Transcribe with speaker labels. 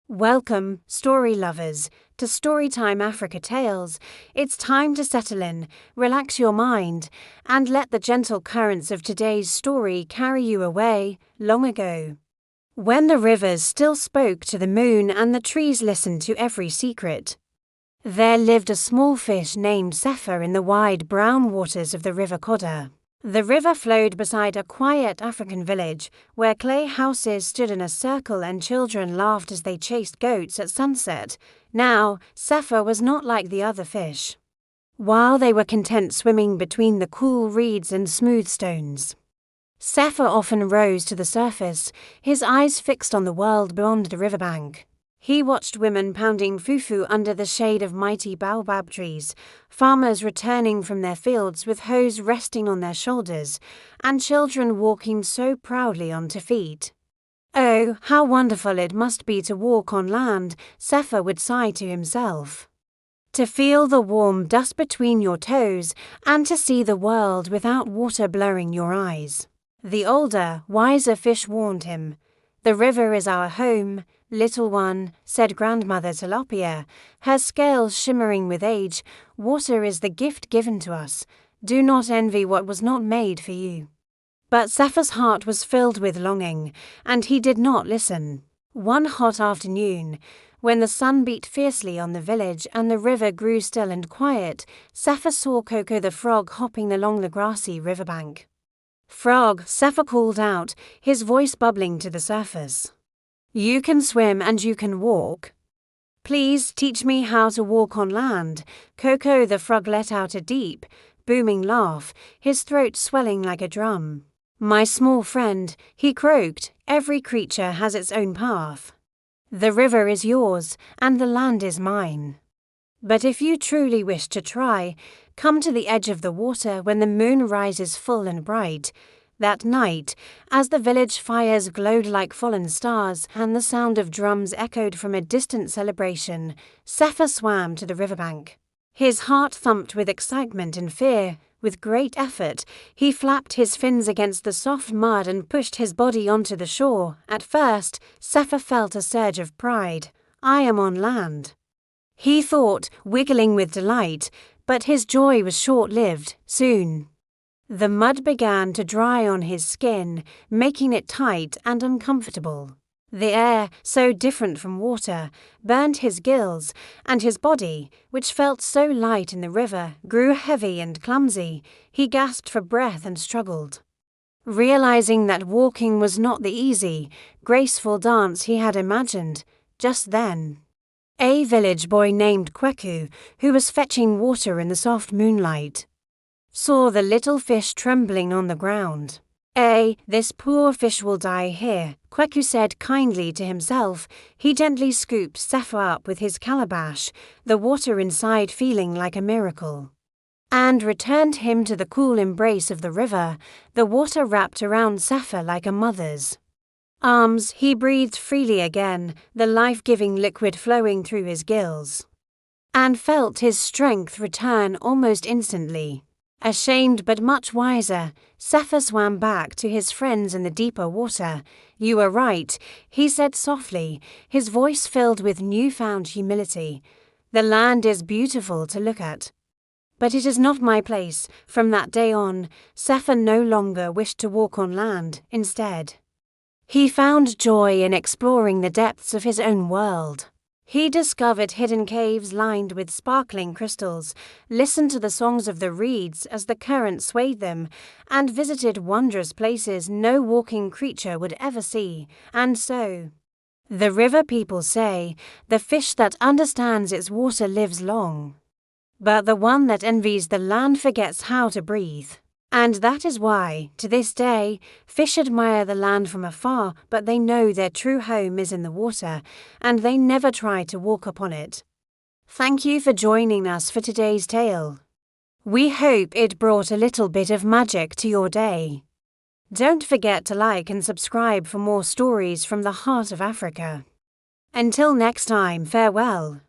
Speaker 1: Welcome, story lovers, to StoryTime Africa Tales. It's time to settle in, relax your mind, and let the gentle currents of today's story carry you away, long ago. When the rivers still spoke to the moon and the trees listened to every secret, there lived a small fish named Zephyr in the wide brown waters of the River Kodda. The river flowed beside a quiet African village where clay houses stood in a circle and children laughed as they chased goats at sunset. Now, Zephyr was not like the other fish. While they were content swimming between the cool reeds and smooth stones, Zephyr often rose to the surface, his eyes fixed on the world beyond the riverbank. He watched women pounding fufu under the shade of mighty baobab trees, farmers returning from their fields with hoes resting on their shoulders, and children walking so proudly onto feet. Oh, how wonderful it must be to walk on land, Zephyr would sigh to himself. To feel the warm dust between your toes and to see the world without water blurring your eyes. The older, wiser fish warned him. "The river is our home, little one," said Grandmother Tilapia, her scales shimmering with age. "Water is the gift given to us. Do not envy what was not made for you." But Zephyr's heart was filled with longing, and he did not listen. One hot afternoon, when the sun beat fiercely on the village and the river grew still and quiet, Zephyr saw Coco the frog hopping along the grassy riverbank. "Frog," Zephyr called out, his voice bubbling to the surface. "You can swim and you can walk. Please teach me how to walk on land." Coco the frog let out a deep, booming laugh, his throat swelling like a drum. "My small friend," he croaked, "every creature has its own path. The river is yours and the land is mine. But if you truly wish to try, come to the edge of the water when the moon rises full and bright." That night, as the village fires glowed like fallen stars and the sound of drums echoed from a distant celebration, Zephyr swam to the riverbank. His heart thumped with excitement and fear. With great effort, he flapped his fins against the soft mud and pushed his body onto the shore. At first, Zephyr felt a surge of pride. "I am on land," he thought, wiggling with delight, but his joy was short-lived. Soon, the mud began to dry on his skin, making it tight and uncomfortable. The air, so different from water, burned his gills, and his body, which felt so light in the river, grew heavy and clumsy. He gasped for breath and struggled, realizing that walking was not the easy, graceful dance he had imagined. Just then, a village boy named Kweku, who was fetching water in the soft moonlight, saw the little fish trembling on the ground. This poor fish will die here," Kweku said kindly to himself. He gently scooped Zephyr up with his calabash, the water inside feeling like a miracle, and returned him to the cool embrace of the river. The water wrapped around Zephyr like a mother's arms. He breathed freely again, the life-giving liquid flowing through his gills, and felt his strength return almost instantly. Ashamed but much wiser, Zephyr swam back to his friends in the deeper water. "You are right," he said softly, his voice filled with newfound humility. "The land is beautiful to look at, but it is not my place." From that day on, Zephyr no longer wished to walk on land. Instead, he found joy in exploring the depths of his own world. He discovered hidden caves lined with sparkling crystals, listened to the songs of the reeds as the current swayed them, and visited wondrous places no walking creature would ever see. And so, the river people say, the fish that understands its water lives long, but the one that envies the land forgets how to breathe. And that is why, to this day, fish admire the land from afar, but they know their true home is in the water, and they never try to walk upon it. Thank you for joining us for today's tale. We hope it brought a little bit of magic to your day. Don't forget to like and subscribe for more stories from the heart of Africa. Until next time, farewell.